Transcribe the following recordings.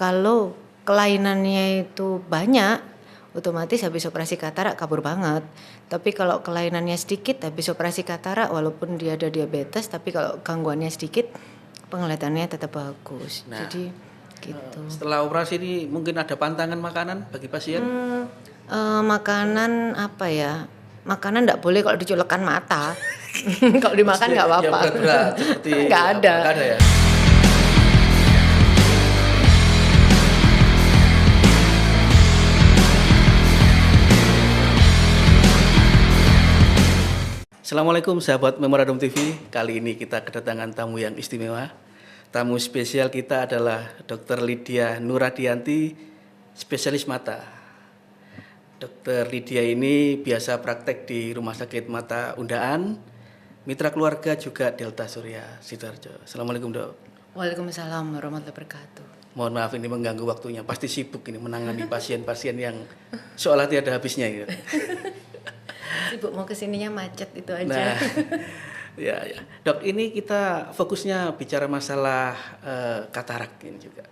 Kalau kelainannya itu banyak, otomatis habis operasi katarak kabur banget. Tapi kalau kelainannya sedikit, habis operasi katarak walaupun dia ada diabetes, tapi kalau gangguannya sedikit, penglihatannya tetap bagus. Nah, Jadi gitu. Setelah operasi ini mungkin ada pantangan makanan bagi pasien? Makanan apa ya? Makanan nggak boleh kalau diculekkan mata. Kalau dimakan nggak Ya apa-apa. berat-berat seperti Nggak ada. Nggak ada ya. Assalamualaikum sahabat Memorandum TV. Kali ini kita kedatangan tamu yang istimewa. Tamu spesial kita adalah Dr. Lydia Nuradianti, spesialis mata. Dr. Lydia ini biasa praktek di Rumah Sakit Mata Undaan, mitra keluarga juga Delta Surya Sidoarjo. Assalamualaikum dok. Waalaikumsalam warahmatullahi wabarakatuh. Mohon maaf ini mengganggu waktunya. Pasti sibuk ini menangani pasien-pasien yang seolah tiada habisnya gitu. Sibuk mau kesininya macet itu aja. Nah, ya. Dok, ini kita fokusnya bicara masalah katarak ini juga.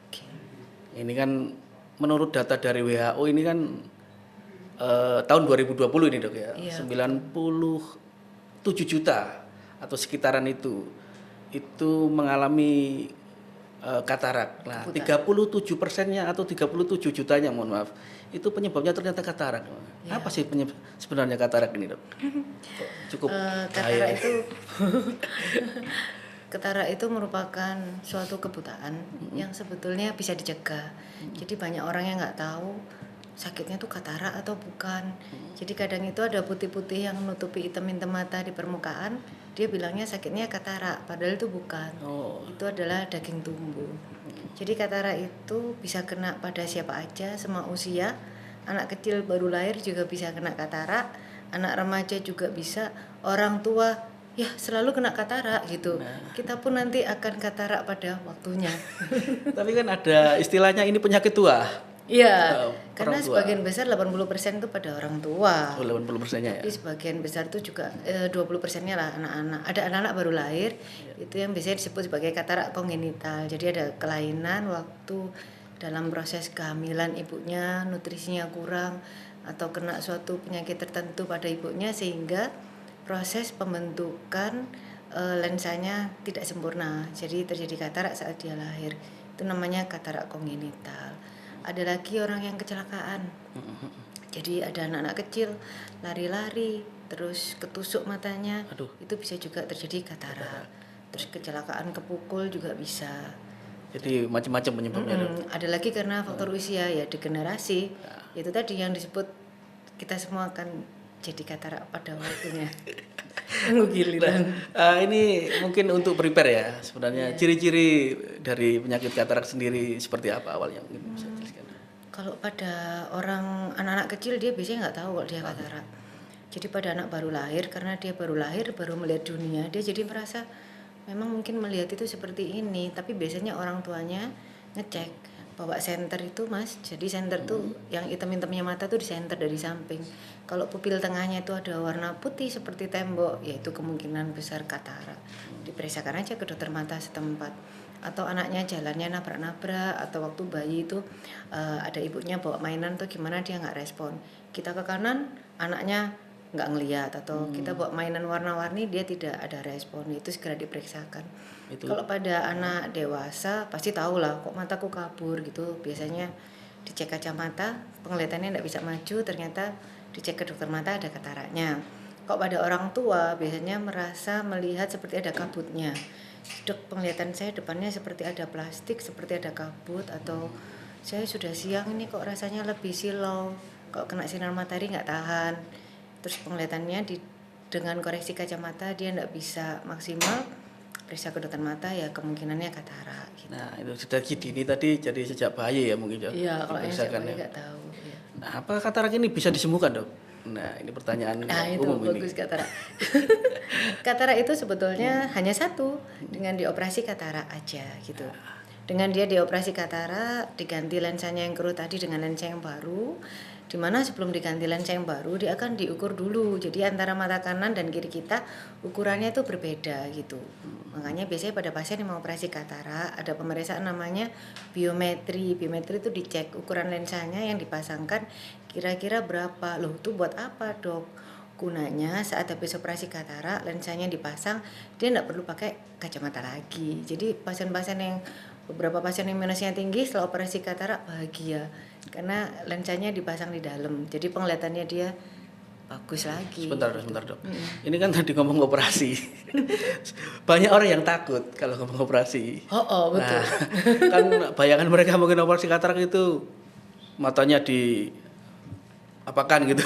Ini kan menurut data dari WHO ini kan tahun 2020 ini dok ya, Iya. 97 juta atau sekitaran itu mengalami katarak. Nah, 37%-nya atau 37 jutanya mohon maaf, itu penyebabnya ternyata katarak. Ya. Apa sih sebenarnya katarak ini dok? Cukup Katarak itu katarak itu merupakan suatu kebutaan yang sebetulnya bisa dicegah. Jadi banyak orang yang nggak tahu sakitnya tuh katarak atau bukan. Jadi kadang itu ada putih-putih yang menutupi item-item mata di permukaan, dia bilangnya sakitnya katarak, padahal itu bukan. Itu adalah daging tumbuh. Jadi katarak itu bisa kena pada siapa aja, semua usia. Anak kecil baru lahir juga bisa kena katarak, anak remaja juga bisa, orang tua ya selalu kena katarak gitu. Kita pun nanti akan katarak pada waktunya. Tapi kan ada istilahnya ini penyakit tua. Iya, orang karena tua. sebagian besar 80% itu pada orang tua. 80%-nya ya. Tapi sebagian besar itu juga 20%-nya lah anak-anak. Ada anak-anak baru lahir, itu yang biasanya disebut sebagai katarak kongenital. Jadi ada kelainan waktu dalam proses kehamilan ibunya, nutrisinya kurang atau kena suatu penyakit tertentu pada ibunya sehingga proses pembentukan lensanya tidak sempurna. Jadi terjadi katarak saat dia lahir. Itu namanya katarak kongenital. Ada lagi orang yang kecelakaan. Jadi ada anak-anak kecil lari-lari terus ketusuk matanya. Aduh. Itu bisa juga terjadi katarak. Terus kecelakaan kepukul juga bisa. Jadi macam-macam penyebabnya dok. Ada lagi karena faktor usia ya degenerasi. Itu tadi yang disebut kita semua akan jadi katarak pada waktunya. Giliran. Ini mungkin untuk prepare ya sebenarnya. Ciri-ciri dari penyakit katarak sendiri seperti apa awalnya mungkin bisa jelaskan. Kalau pada orang anak-anak kecil dia biasanya nggak tahu kalau dia katarak. Jadi pada anak baru lahir karena dia baru lahir baru melihat dunia dia jadi merasa memang mungkin melihat itu seperti ini. Tapi biasanya orang tuanya ngecek bawa senter itu mas. Jadi senter tuh yang hitam-hitamnya mata tuh di senter dari samping. Kalau pupil tengahnya itu ada warna putih seperti tembok, yaitu kemungkinan besar katarak. Diperiksakan aja ke dokter mata setempat. Atau anaknya jalannya nabrak-nabrak, atau waktu bayi itu ada ibunya bawa mainan tuh gimana dia nggak respon. Kita ke kanan, anaknya nggak ngelihat, atau kita bawa mainan warna-warni dia tidak ada respon. Itu segera diperiksakan. Kalau pada anak dewasa pasti tahu lah kok mataku kabur gitu. Biasanya dicek kacamata, penglihatannya nggak bisa maju, ternyata dicek ke dokter mata ada kataraknya. Kalau pada orang tua biasanya merasa melihat seperti ada kabutnya. Dok, penglihatan saya depannya seperti ada plastik, seperti ada kabut, atau saya sudah siang ini kok rasanya lebih silau, kok kena sinar matahari nggak tahan. Terus penglihatannya dengan koreksi kacamata dia nggak bisa maksimal, periksa ke dokter mata ya kemungkinannya katarak. Gitu. Nah itu sudah dini tadi jadi sejak bayi ya mungkin dok. Iya, kalau yang sejak bayi ya. nggak tahu. Ya. Nah, apa katarak ini bisa disembuhkan dok? Nah ini pertanyaan itu umum bagus ini. katarak. Katarak itu sebetulnya hanya satu, dengan dioperasi katarak aja gitu. Dengan dia dioperasi katarak, diganti lensanya yang keruh tadi dengan lensa yang baru, Dimana sebelum diganti lensa yang baru dia akan diukur dulu. Jadi antara mata kanan dan kiri kita ukurannya itu berbeda gitu. Makanya biasanya pada pasien yang mau operasi katarak ada pemeriksaan namanya biometri. Biometri itu dicek ukuran lensanya yang dipasangkan kira-kira berapa. Loh itu buat apa dok? Gunanya saat habis operasi katarak lensanya dipasang dia tidak perlu pakai kacamata lagi. Jadi beberapa pasien yang minusnya tinggi setelah operasi katarak bahagia karena lensanya dipasang di dalam, jadi penglihatannya dia bagus lagi. Sebentar dok. Ini kan tadi ngomong operasi. Banyak orang yang takut kalau ngomong operasi. Oh betul. Nah, kan bayangan mereka mungkin operasi katarak itu matanya di apakan gitu.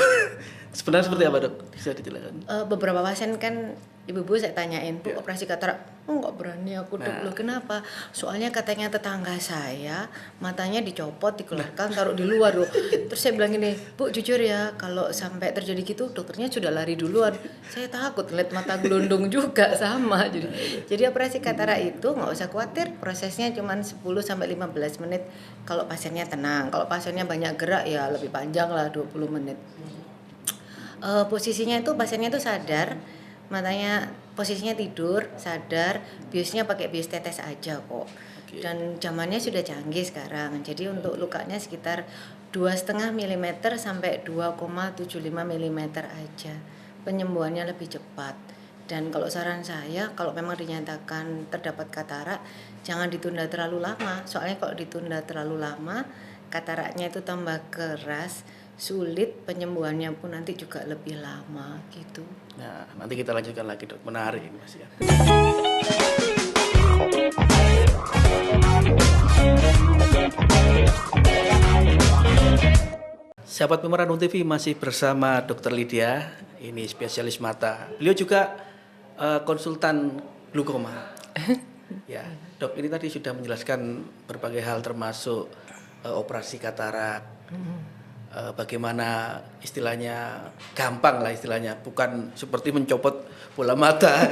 Sebenarnya seperti apa dok? Bisa dijelaskan? Beberapa pasien kan ibu-ibu saya tanyain, Bu operasi katarak, nggak berani aku dok. Loh kenapa? Soalnya katanya tetangga saya matanya dicopot, dikeluarkan, taruh di luar loh. Terus saya bilang gini, Bu jujur ya, kalau sampai terjadi gitu dokternya sudah lari duluan. Saya takut lihat mata gelondong juga sama. Jadi operasi katarak itu nggak usah khawatir, prosesnya cuma 10-15 menit kalau pasiennya tenang. Kalau pasiennya banyak gerak ya lebih panjang lah 20 menit. Posisinya itu pasiennya itu sadar, matanya posisinya tidur, sadar, biusnya pakai bius tetes aja kok. Dan zamannya sudah canggih sekarang. Jadi untuk lukanya sekitar 2,5 mm sampai 2,75 mm aja. Penyembuhannya lebih cepat. Dan kalau saran saya, kalau memang dinyatakan terdapat katarak, jangan ditunda terlalu lama. Soalnya kalau ditunda terlalu lama, kataraknya itu tambah keras, sulit, penyembuhannya pun nanti juga lebih lama gitu. Nah, nanti kita lanjutkan lagi dok. Menarik ini Mas ya. Sahabat Memorandum TV masih bersama Dr. Lydia, ini spesialis mata. Beliau juga konsultan glaukoma. Ya, dok ini tadi sudah menjelaskan berbagai hal termasuk operasi katarak. Bagaimana istilahnya gampang lah istilahnya, bukan seperti mencopot bola mata.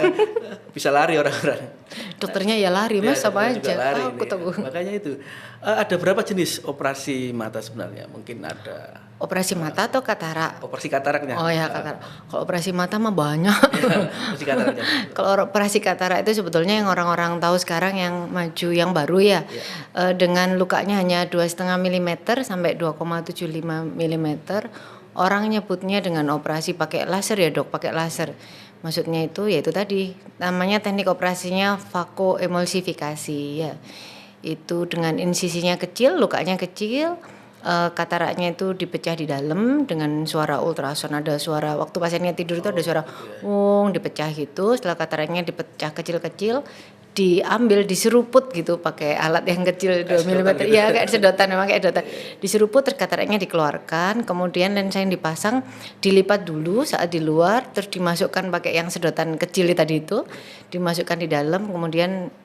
Bisa lari orang-orang. Dokternya ya lari mas, apa aja lari aku tahu. Makanya itu ada berapa jenis operasi mata sebenarnya? Mungkin ada operasi mata atau katarak? Operasi kataraknya. Oh ya katarak. Kalau operasi mata mah banyak. Operasi kataraknya. Kalau operasi katarak itu sebetulnya yang orang-orang tahu sekarang yang maju, yang baru ya. Dengan lukanya hanya 2,5 mm sampai 2,75 mm. Orang nyebutnya dengan operasi pakai laser ya dok, pakai laser. Maksudnya itu yaitu tadi namanya teknik operasinya vakoemulsifikasi ya. Itu dengan insisinya kecil, lukanya kecil. Kataraknya itu dipecah di dalam dengan suara ultrason, ada suara waktu pasiennya tidur itu ada suara dipecah gitu. Setelah kataraknya dipecah kecil-kecil, diambil diseruput gitu pakai alat yang kecil 2 mm gitu. Ya kayak sedotan, memang kayak sedotan. Diseruput terus kataraknya dikeluarkan, kemudian lensa yang dipasang dilipat dulu saat di luar, terus dimasukkan pakai yang sedotan kecil tadi itu, dimasukkan di dalam, kemudian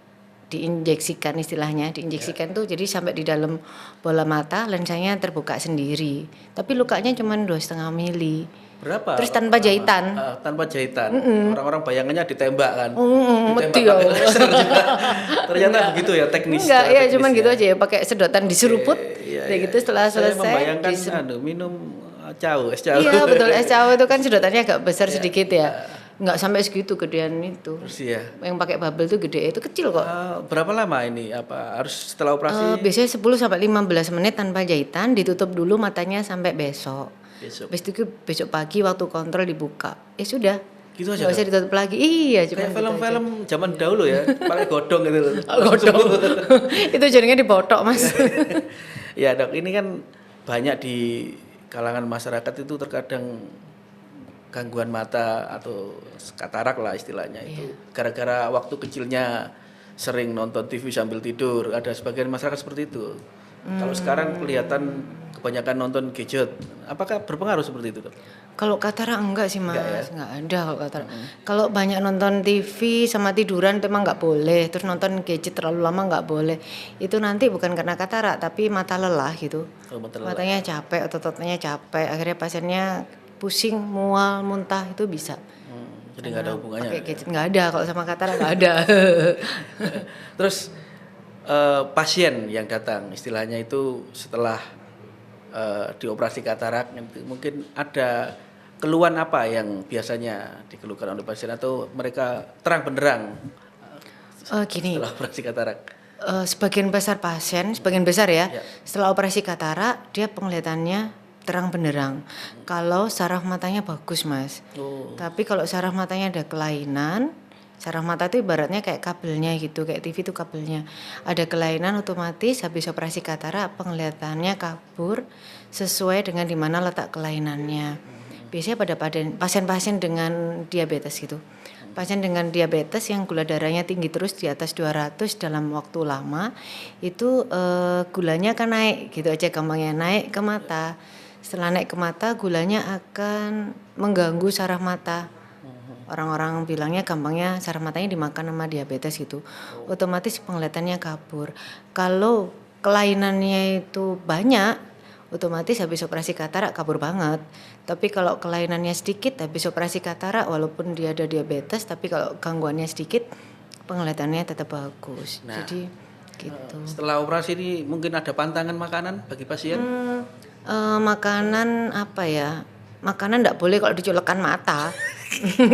diinjeksikan istilahnya, diinjeksikan tuh jadi sampai di dalam bola mata lensanya terbuka sendiri. Tapi lukanya cuma 2,5 mili. Berapa? Terus tanpa jahitan. Tanpa jahitan. Orang-orang bayangannya ditembak kan. Mati ya. Ternyata begitu ya teknis. Enggak, ya cuman gitu aja ya pakai sedotan diseruput. Kayak gitu setelah Saya selesai membayangkan minum es cawu. Iya betul, es cawu itu kan sedotannya agak besar sedikit ya. Nggak sampai segitu gedean itu. Ya. Yang pakai bubble tuh gede, itu kecil kok. Berapa lama ini? Apa harus setelah operasi? Biasanya 10 sampai 15 menit tanpa jahitan, ditutup dulu matanya sampai besok. Habis itu besok pagi waktu kontrol dibuka. Sudah. Gitu aja. Nggak usah ditutup lagi. Iya, cuma kayak film-film zaman dahulu ya, pakai godong gitu. Godong. Itu jaringnya dibotok, Mas. Ya, Dok, ini kan banyak di kalangan masyarakat itu terkadang gangguan mata atau katarak lah istilahnya itu. Gara-gara waktu kecilnya sering nonton TV sambil tidur, ada sebagian masyarakat seperti itu. Kalau sekarang kelihatan kebanyakan nonton gadget, apakah berpengaruh seperti itu dok? Kalau katarak enggak sih mas, enggak ya? Ada kalau katarak. Kalau banyak nonton TV sama tiduran itu emang nggak boleh. Terus nonton gadget terlalu lama nggak boleh. Itu nanti bukan karena katarak, tapi mata lelah gitu. Matanya capek, otot-ototnya capek. Akhirnya pasiennya pusing, mual, muntah itu bisa. Jadi nggak ada hubungannya. Pakai gadget nggak ada, kalau sama katarak nggak ada. Terus pasien yang datang istilahnya itu setelah dioperasi katarak, mungkin ada keluhan apa yang biasanya dikeluhkan oleh pasien atau mereka terang benderang Gini, setelah operasi katarak? sebagian besar pasien, sebagian besar ya, Ya. setelah operasi katarak dia penglihatannya terang benderang. Kalau saraf matanya bagus, Mas. Oh, Tapi kalau saraf matanya ada kelainan, saraf mata itu ibaratnya kayak kabelnya gitu, kayak TV itu kabelnya. Ada kelainan otomatis habis operasi katarak penglihatannya kabur sesuai dengan di mana letak kelainannya. Biasanya pada pasien-pasien dengan diabetes gitu. Pasien dengan diabetes yang gula darahnya tinggi terus di atas 200 dalam waktu lama, itu gulanya akan naik gitu aja gampangnya, naik ke mata. Setelah naik ke mata, gulanya akan mengganggu saraf mata. Orang-orang bilangnya gampangnya saraf matanya dimakan sama diabetes gitu. Otomatis penglihatannya kabur. Kalau kelainannya itu banyak, otomatis habis operasi katarak kabur banget. Tapi kalau kelainannya sedikit habis operasi katarak walaupun dia ada diabetes, tapi kalau gangguannya sedikit penglihatannya tetap bagus. Nah, Jadi gitu. setelah operasi ini mungkin ada pantangan makanan bagi pasien? Makanan apa ya? Makanan enggak boleh kalau dicolokkan mata.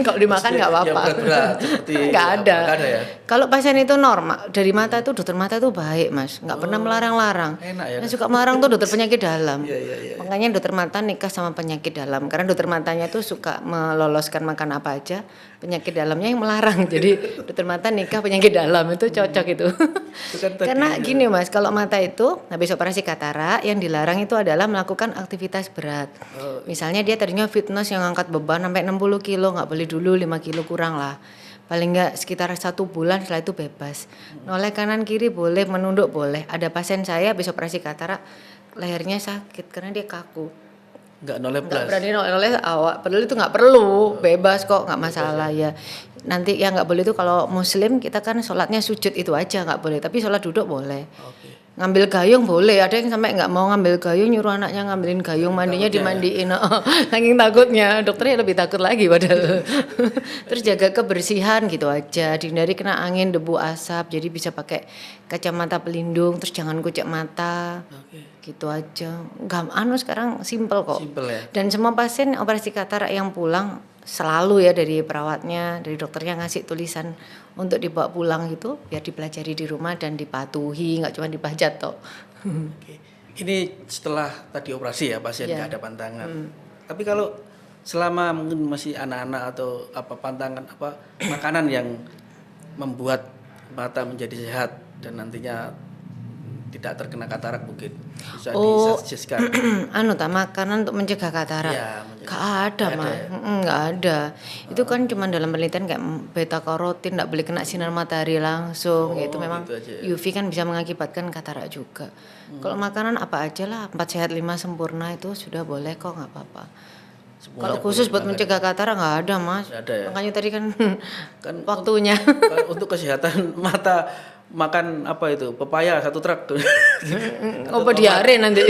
Kalau dimakan nggak Yang apa-apa. berat-berat seperti Nggak apa? ada. Nggak ada ya? Kalau pasien itu normal dari mata itu dokter mata itu baik, Mas, nggak pernah melarang-larang. Enak ya? Yang suka melarang tuh dokter penyakit dalam. Iya, iya, iya. Makanya dokter mata nikah sama penyakit dalam karena dokter matanya tuh suka meloloskan makan apa aja, penyakit dalamnya yang melarang. Jadi dokter mata nikah penyakit dalam itu cocok itu. Itu kan tadi, Karena gini, Mas, kalau mata itu habis operasi katarak yang dilarang itu adalah melakukan aktivitas berat. Misalnya dia tadinya fitness yang angkat beban sampai 60 kilo, nggak boleh dulu 5 kilo kurang lah. Paling nggak sekitar 1 bulan, setelah itu bebas. Noleh kanan kiri boleh, menunduk boleh. Ada pasien saya habis operasi katarak lehernya sakit karena dia kaku. nggak noleh Nggak plus. berani noleh awak. Padahal itu nggak perlu, bebas kok, nggak masalah ya. Nanti yang nggak boleh itu kalau muslim kita kan sholatnya sujud itu aja nggak boleh. Tapi sholat duduk boleh. Oke. Ngambil gayung boleh, ada yang sampai nggak mau ngambil gayung nyuruh anaknya ngambilin gayung, mandinya dimandiin. Saking takutnya, dokternya lebih takut lagi padahal. Terus jaga kebersihan gitu aja, dihindari kena angin, debu, asap, jadi bisa pakai kacamata pelindung, terus jangan kucek mata. Oke. Gitu aja. Sekarang simple kok. Simple ya. Dan semua pasien operasi katarak yang pulang selalu ya dari perawatnya, dari dokternya ngasih tulisan untuk dibawa pulang gitu biar dipelajari di rumah dan dipatuhi, nggak cuma dibajat toh. Oke. Ini setelah tadi operasi ya pasien Ya. nggak ada pantangan. Tapi kalau selama mungkin masih anak-anak atau apa pantangan apa makanan yang membuat mata menjadi sehat dan nantinya tidak terkena katarak mungkin bisa disuggestkan. Makanan untuk mencegah katarak. Iya, Gak ada, Mas. Nggak ada. Itu kan cuma dalam penelitian kayak beta karotin, nggak boleh kena sinar matahari langsung. Itu memang gitu aja ya. UV kan bisa mengakibatkan katarak juga. Kalau makanan apa aja lah, 4 sehat 5 sempurna itu sudah boleh kok, nggak apa-apa. Kalau khusus buat mencegah katarak nggak ada, Mas. Nggak ada ya? Makanya tadi kan Kan waktunya. Kalau untuk kesehatan mata makan apa itu pepaya 1 truk tuh. Apa diare nanti.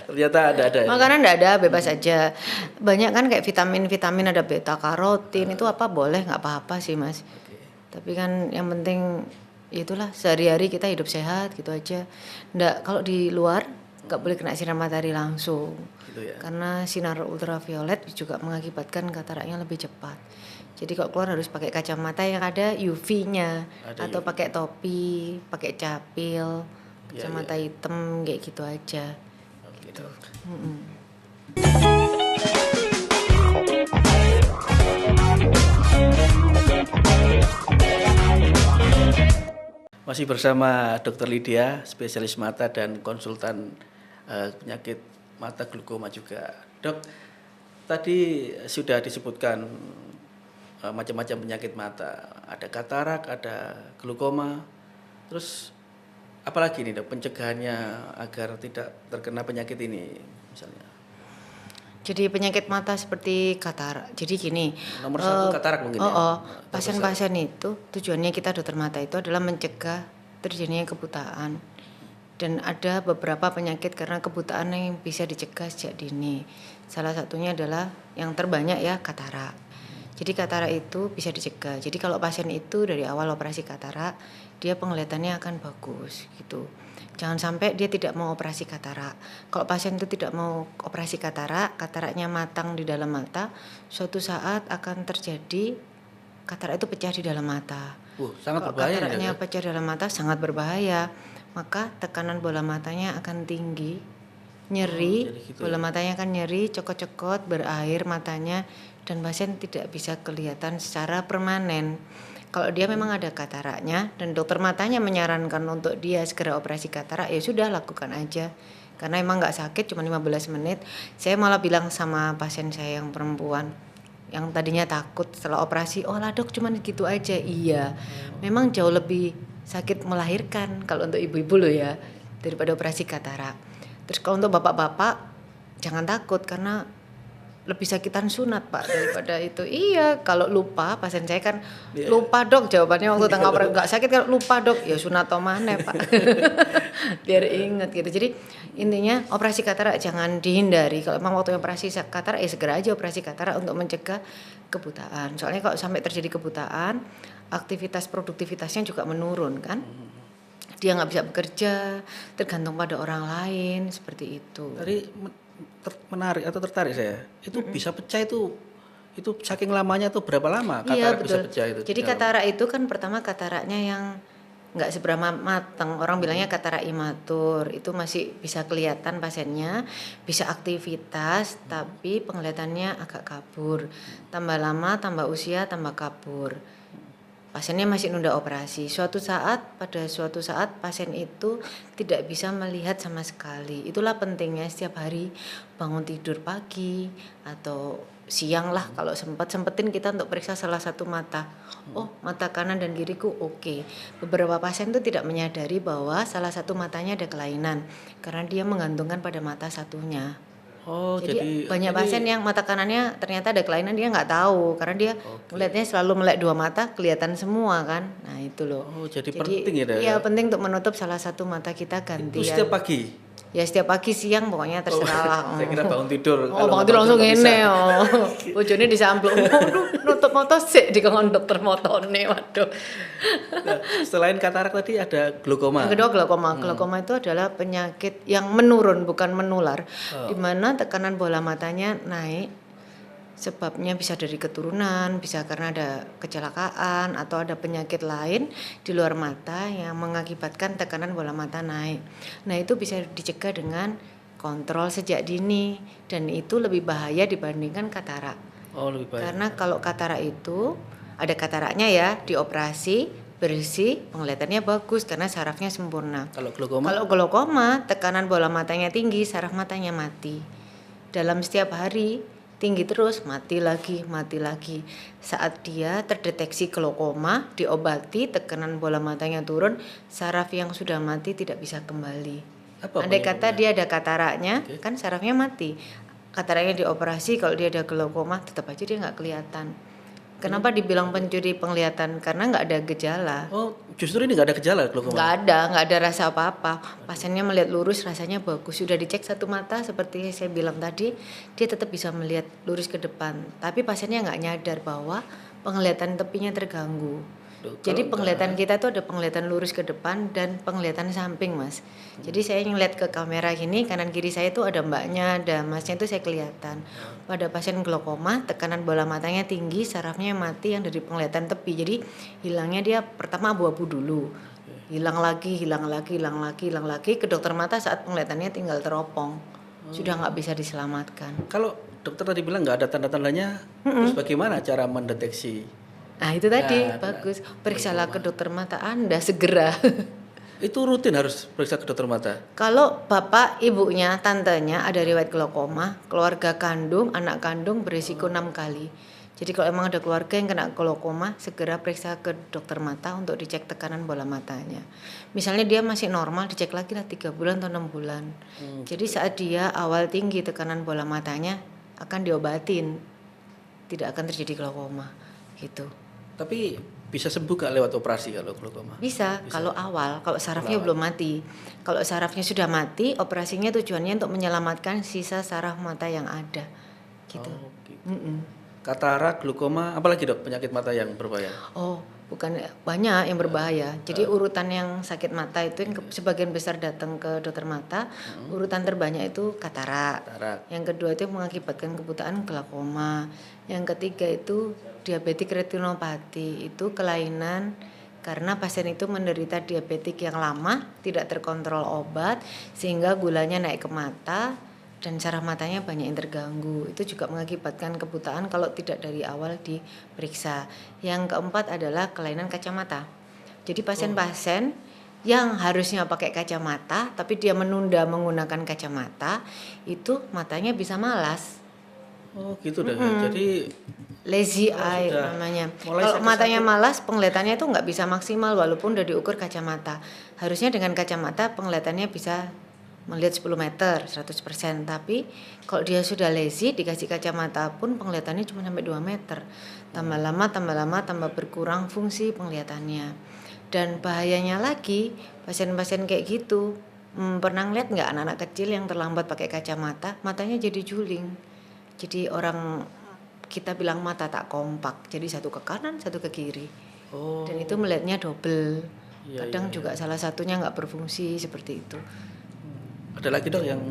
Ternyata ada ya. Makanan enggak ada, bebas aja. Banyak kan kayak vitamin-vitamin ada beta karotin itu apa boleh nggak apa-apa sih, Mas. Tapi kan yang penting itulah sehari-hari kita hidup sehat gitu aja. Nggak, kalau di luar nggak boleh kena sinar matahari langsung. Gitu ya. Karena sinar ultraviolet juga mengakibatkan kataraknya lebih cepat. Jadi kalau keluar harus pakai kacamata yang ada UV-nya atau pakai topi, pakai capil, kacamata hitam kayak gitu aja. Gitu. Masih bersama Dr. Lydia, spesialis mata dan konsultan penyakit mata glaukoma juga. Dok, tadi sudah disebutkan macam-macam penyakit mata. Ada katarak, ada glaukoma. Terus apalagi nih Dok pencegahannya agar tidak terkena penyakit ini misalnya? Jadi penyakit mata seperti katarak. Jadi gini. Nomor 1 katarak mungkin ya. Pasien-pasien itu tujuannya kita dokter mata itu adalah mencegah terjadinya kebutaan. Dan ada beberapa penyakit karena kebutaan yang bisa dicegah sejak dini. Salah satunya adalah yang terbanyak ya katarak. Jadi katarak itu bisa dicegah. Jadi kalau pasien itu dari awal operasi katarak dia penglihatannya akan bagus gitu. Jangan sampai dia tidak mau operasi katarak. Kalau pasien itu tidak mau operasi katarak, kataraknya matang di dalam mata, suatu saat akan terjadi katarak itu pecah di dalam mata. Sangat Kalau berbahaya kataraknya ya. pecah dalam mata sangat berbahaya, maka tekanan bola matanya akan tinggi, nyeri, jadi gitu bola ya. matanya akan nyeri, cokot-cokot, berair matanya, dan pasien tidak bisa kelihatan secara permanen. Kalau dia memang ada kataraknya dan dokter matanya menyarankan untuk dia segera operasi katarak, ya sudah lakukan aja. Karena emang nggak sakit, cuma 15 menit. Saya malah bilang sama pasien saya yang perempuan, yang tadinya takut setelah operasi, oh lah dok cuman gitu aja. Iya, memang jauh lebih sakit melahirkan kalau untuk ibu-ibu loh ya, daripada operasi katarak. Terus kalau untuk bapak-bapak jangan takut karena lebih sakitan sunat Pak daripada itu. Iya, kalau lupa pasien saya kan lupa dok jawabannya waktu tengah operasi, nggak sakit kalau lupa dok, ya sunat mana Pak. Biar ingat gitu. Jadi intinya operasi katarak jangan dihindari. Kalau memang waktu operasi katarak ya segera aja operasi katarak untuk mencegah kebutaan. Soalnya kalau sampai terjadi kebutaan, aktivitas produktivitasnya juga menurun kan. Dia nggak bisa bekerja, tergantung pada orang lain seperti itu. Tadi menarik atau tertarik saya. Itu bisa pecah itu saking lamanya tuh berapa lama Iya katarak bisa betul. pecah itu? Jadi katarak itu kan pertama kataraknya yang nggak seberapa matang. Orang bilangnya katarak imatur. Itu masih bisa kelihatan pasiennya, bisa aktivitas, tapi penglihatannya agak kabur. Tambah lama, tambah usia, tambah kabur. Pasiennya masih nunda operasi. Pada suatu saat pasien itu tidak bisa melihat sama sekali. Itulah pentingnya setiap hari bangun tidur pagi atau siang lah kalau sempetin kita untuk periksa salah satu mata. Oh, mata kanan dan kiriku oke. Beberapa pasien itu tidak menyadari bahwa salah satu matanya ada kelainan karena dia menggantungkan pada mata satunya. Oh, Jadi banyak pasien yang mata kanannya ternyata ada kelainan, dia nggak tahu karena dia melihatnya selalu melek dua mata, kelihatan semua kan. Nah itu loh. Oh, jadi penting ya, Dok? Iya penting untuk menutup salah satu mata kita gantian. Itu setiap pagi. Ya setiap pagi siang pokoknya terserah lah. Saya kira bangun tidur. Oh bangun tidur langsung ngene oh. Bojone disampluk. Waduh, nutup mata sik dikon dokter motone. Waduh. Nah, selain katarak tadi ada glaukoma. Yang kedua glaukoma. Glaukoma itu adalah penyakit yang menurun bukan menular. Di mana tekanan bola matanya naik. Sebabnya bisa dari keturunan, bisa karena ada kecelakaan atau ada penyakit lain di luar mata yang mengakibatkan tekanan bola mata naik. Nah itu bisa dicegah dengan kontrol sejak dini dan itu lebih bahaya dibandingkan katarak. Oh lebih bahaya. Karena kalau katarak itu ada kataraknya ya, dioperasi, bersih, penglihatannya bagus karena sarafnya sempurna. Kalau glaukoma? Kalau glaukoma, tekanan bola matanya tinggi, saraf matanya mati. Dalam setiap hari tinggi terus, mati lagi. Saat dia terdeteksi glaukoma, diobati, tekanan bola matanya turun, saraf yang sudah mati tidak bisa kembali. Andai kata dia ada kataraknya, kan sarafnya mati. Kataraknya dioperasi, kalau dia ada glaukoma, tetap aja dia nggak kelihatan. Kenapa dibilang pencuri penglihatan? Karena nggak ada gejala. Oh, justru ini nggak ada gejala glaukoma? Nggak ada rasa apa-apa. Pasiennya melihat lurus, rasanya bagus. Sudah dicek satu mata, seperti saya bilang tadi, dia tetap bisa melihat lurus ke depan. Tapi pasiennya nggak nyadar bahwa penglihatan tepinya terganggu. Jadi penglihatan kita tuh ada penglihatan lurus ke depan dan penglihatan samping, Mas. Jadi saya ngeliat ke kamera gini, kanan kiri saya tuh ada mbaknya, ada masnya, itu saya kelihatan. Pada pasien glaukoma, tekanan bola matanya tinggi, sarafnya mati yang dari penglihatan tepi. Jadi hilangnya dia pertama abu-abu dulu. Hilang lagi, ke dokter mata saat penglihatannya tinggal teropong. Sudah nggak bisa diselamatkan. Kalau dokter tadi bilang nggak ada tanda-tandanya, terus bagaimana cara mendeteksi? Nah itu tadi bagus, periksalah ke dokter mata Anda segera. Itu rutin harus periksa ke dokter mata? Kalau bapak, ibunya, tantenya ada riwayat glaukoma, keluarga kandung, anak kandung berisiko 6 kali. Jadi kalau emang ada keluarga yang kena glaukoma, segera periksa ke dokter mata untuk dicek tekanan bola matanya. Misalnya dia masih normal, dicek lagi lah 3 bulan atau 6 bulan. Jadi saat dia awal tinggi tekanan bola matanya, akan diobatin. Tidak akan terjadi glaukoma gitu. Tapi bisa sembuh gak lewat operasi kalau glaukoma? Bisa. Kalau awal, kalau sarafnya belum mati. Kalau sarafnya sudah mati, operasinya tujuannya untuk menyelamatkan sisa saraf mata yang ada. Gitu. Katarak, glaukoma, apalagi dok penyakit mata yang berbahaya? Oh, bukan banyak yang berbahaya. Jadi urutan yang sakit mata itu yang sebagian besar datang ke dokter mata, urutan terbanyak itu katarak. Katarak. Yang kedua itu mengakibatkan kebutaan glaukoma. Yang ketiga itu diabetik retinopati, itu kelainan karena pasien itu menderita diabetik yang lama, tidak terkontrol obat sehingga gulanya naik ke mata dan saraf matanya banyak yang terganggu. Itu juga mengakibatkan kebutaan kalau tidak dari awal diperiksa. Yang keempat adalah kelainan kacamata. Jadi pasien-pasien yang harusnya pakai kacamata tapi dia menunda menggunakan kacamata, itu matanya bisa malas. Oh gitu dah. Jadi Lazy kalau eye sudah namanya. mulai Kalau matanya sakit-sakit, malas, penglihatannya itu nggak bisa maksimal walaupun udah diukur kacamata. Harusnya dengan kacamata penglihatannya bisa melihat 10 meter 100%, tapi kalau dia sudah lazy dikasih kacamata pun penglihatannya cuma sampai 2 meter. Tambah lama tambah berkurang fungsi penglihatannya. Dan bahayanya lagi, pasien-pasien kayak gitu, pernah ngeliat nggak anak-anak kecil yang terlambat pakai kacamata, matanya jadi juling. Jadi orang kita bilang mata tak kompak, jadi satu ke kanan, satu ke kiri. oh Dan itu melihatnya double. iya, Kadang iya, juga iya. salah satunya nggak berfungsi seperti itu. Ada lagi dok yang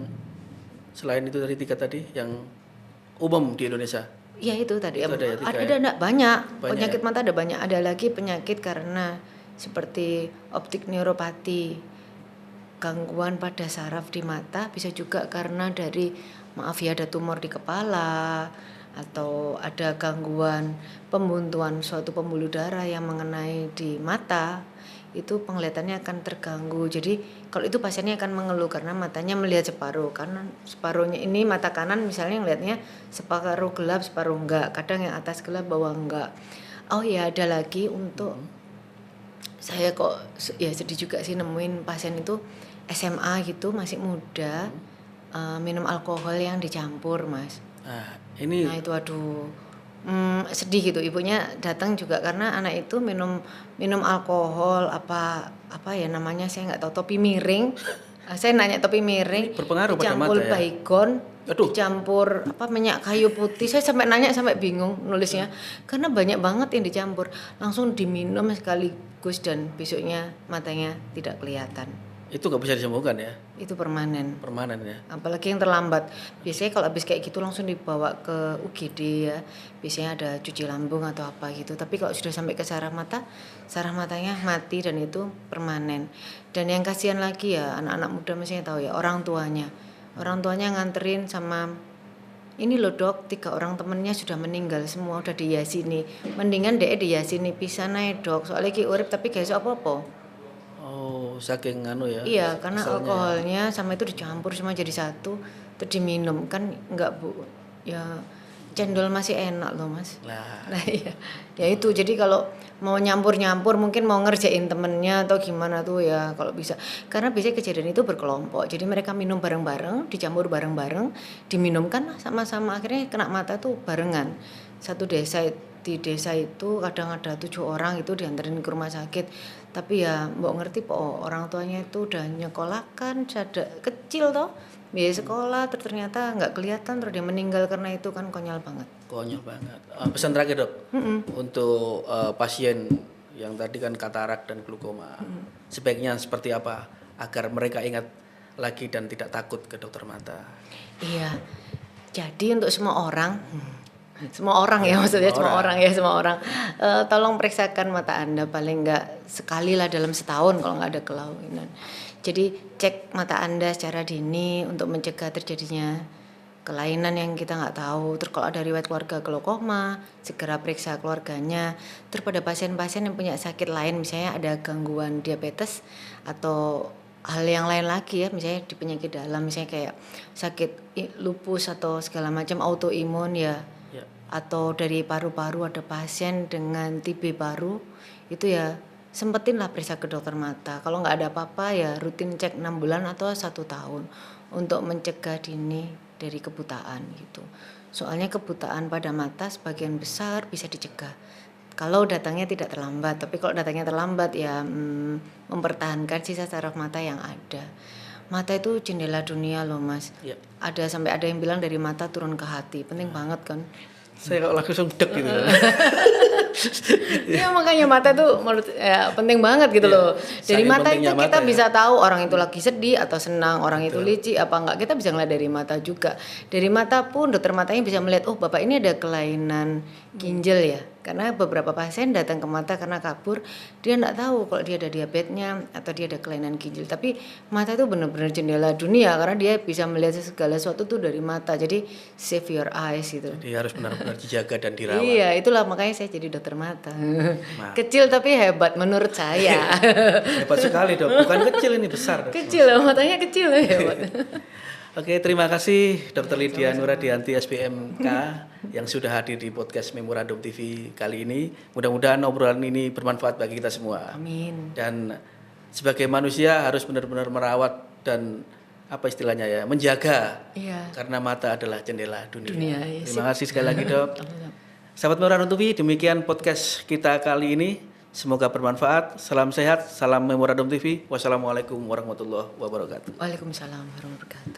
selain itu dari 3 tadi yang umum di Indonesia. Ya itu tadi Itu ada ya 3 ada ya. enggak banyak. Banyak Penyakit ya? mata ada banyak. Ada lagi penyakit karena seperti optik neuropati, gangguan pada saraf di mata, bisa juga karena dari maaf ya ada tumor di kepala atau ada gangguan pembuntuan suatu pembuluh darah yang mengenai di mata, itu penglihatannya akan terganggu. Jadi kalau itu pasiennya akan mengeluh karena matanya melihat separuh kanan, separuhnya ini mata kanan misalnya ngelihatnya separuh gelap separuh enggak, kadang yang atas gelap bawah enggak. Oh ya ada lagi untuk saya kok ya sedih juga sih nemuin pasien itu SMA gitu masih muda, minum alkohol yang dicampur mas. Nah ini Nah itu aduh, sedih gitu. Ibunya datang juga karena anak itu minum alkohol apa ya namanya saya nggak tahu, topi miring. Saya nanya topi miring, berpengaruh pada mata dicampur ya. baygon, Aduh. dicampur apa minyak kayu putih. Saya sampai nanya sampai bingung nulisnya karena banyak banget yang dicampur. Langsung diminum sekaligus dan besoknya matanya tidak kelihatan. Itu nggak bisa disembuhkan ya, Itu permanen. permanen ya. Apalagi yang terlambat. Biasanya kalau habis kayak gitu langsung dibawa ke UGD ya. Biasanya ada cuci lambung atau apa gitu. Tapi kalau sudah sampai ke saraf mata, saraf matanya mati dan itu permanen. Dan yang kasihan lagi ya anak-anak muda mestinya tahu ya, orang tuanya. Orang tuanya nganterin sama ini loh dok, 3 orang temennya sudah meninggal semua, udah diyasini. Mendingan deh diyasini pisan ae dok, soalnya ki urip tapi gak iso apa-apa. Oh saking anu ya, Iya, karena keselnya ya. alkoholnya sama itu dicampur semua jadi satu, terus diminum kan nggak bu, ya cendol masih enak loh mas. Lah Nah iya, ya itu jadi kalau mau nyampur-nyampur mungkin mau ngerjain temennya atau gimana tuh ya kalau bisa. Karena biasanya kejadian itu berkelompok, jadi mereka minum bareng-bareng, dicampur bareng-bareng, diminumkan sama-sama akhirnya kena mata tuh barengan. Satu desa di desa itu kadang ada 7 orang itu dianterin ke rumah sakit. Tapi ya mbok ngerti po orang tuanya itu udah nyekolahkan sada kecil toh biaya sekolah terus ternyata nggak kelihatan terus dia meninggal karena itu kan konyol banget. konyol banget. Pesan terakhir dok, untuk pasien yang tadi kan katarak dan glaukoma, sebaiknya seperti apa agar mereka ingat lagi dan tidak takut ke dokter mata. Iya. Jadi untuk semua orang ya maksudnya semua orang tolong periksakan mata Anda paling enggak sekali lah dalam setahun kalau nggak ada kelainan. Jadi cek mata Anda secara dini untuk mencegah terjadinya kelainan yang kita nggak tahu. Terus kalau ada riwayat keluarga glaukoma, segera periksa keluarganya. Terus pada pasien-pasien yang punya sakit lain, misalnya ada gangguan diabetes atau hal yang lain lagi ya, misalnya di penyakit dalam, misalnya kayak sakit lupus atau segala macam autoimun ya, Ya. atau dari paru-paru ada pasien dengan TB paru, itu ya sempetin lah periksa ke dokter mata. Kalau nggak ada apa-apa ya rutin cek 6 bulan atau 1 tahun untuk mencegah dini dari kebutaan gitu. Soalnya kebutaan pada mata sebagian besar bisa dicegah kalau datangnya tidak terlambat. Tapi kalau datangnya terlambat ya mempertahankan sisa saraf mata yang ada. Mata itu jendela dunia loh mas. Ya. Sampai ada yang bilang dari mata turun ke hati, penting banget kan. Saya kok langsung deg gitu. Iya makanya mata tuh menurut penting banget gitu loh. Dari Saking mata itu pentingnya kita mata ya. bisa tahu orang itu lagi sedih atau senang, orang itu licik apa enggak. Kita bisa ngeliat dari mata juga. Dari mata pun dokter matanya bisa melihat, oh bapak ini ada kelainan ginjal ya. Karena beberapa pasien datang ke mata karena kabur, dia enggak tahu kalau dia ada diabetesnya atau dia ada kelainan ginjal. Tapi mata itu benar-benar jendela dunia karena dia bisa melihat segala sesuatu tuh dari mata. Jadi save your eyes gitu. Jadi harus benar-benar dijaga dan dirawat. Iya, itulah makanya saya jadi dokter mata. Kecil tapi hebat menurut saya. Hebat sekali dok, bukan kecil ini besar dok. Kecil loh, matanya kecil loh hebat. Oke, terima kasih Dr. Lydia Nuradianti SPMK yang sudah hadir di podcast Memorandum TV kali ini. Mudah-mudahan obrolan ini bermanfaat bagi kita semua. Amin. Dan sebagai manusia harus benar-benar merawat dan apa istilahnya ya, menjaga. Iya. Karena mata adalah jendela dunia. Ya, Terima kasih sekali lagi dok. Sahabat Memorandum TV, demikian podcast kita kali ini. Semoga bermanfaat. Salam sehat, salam Memorandum TV. Wassalamualaikum warahmatullahi wabarakatuh. Waalaikumsalam warahmatullahi wabarakatuh.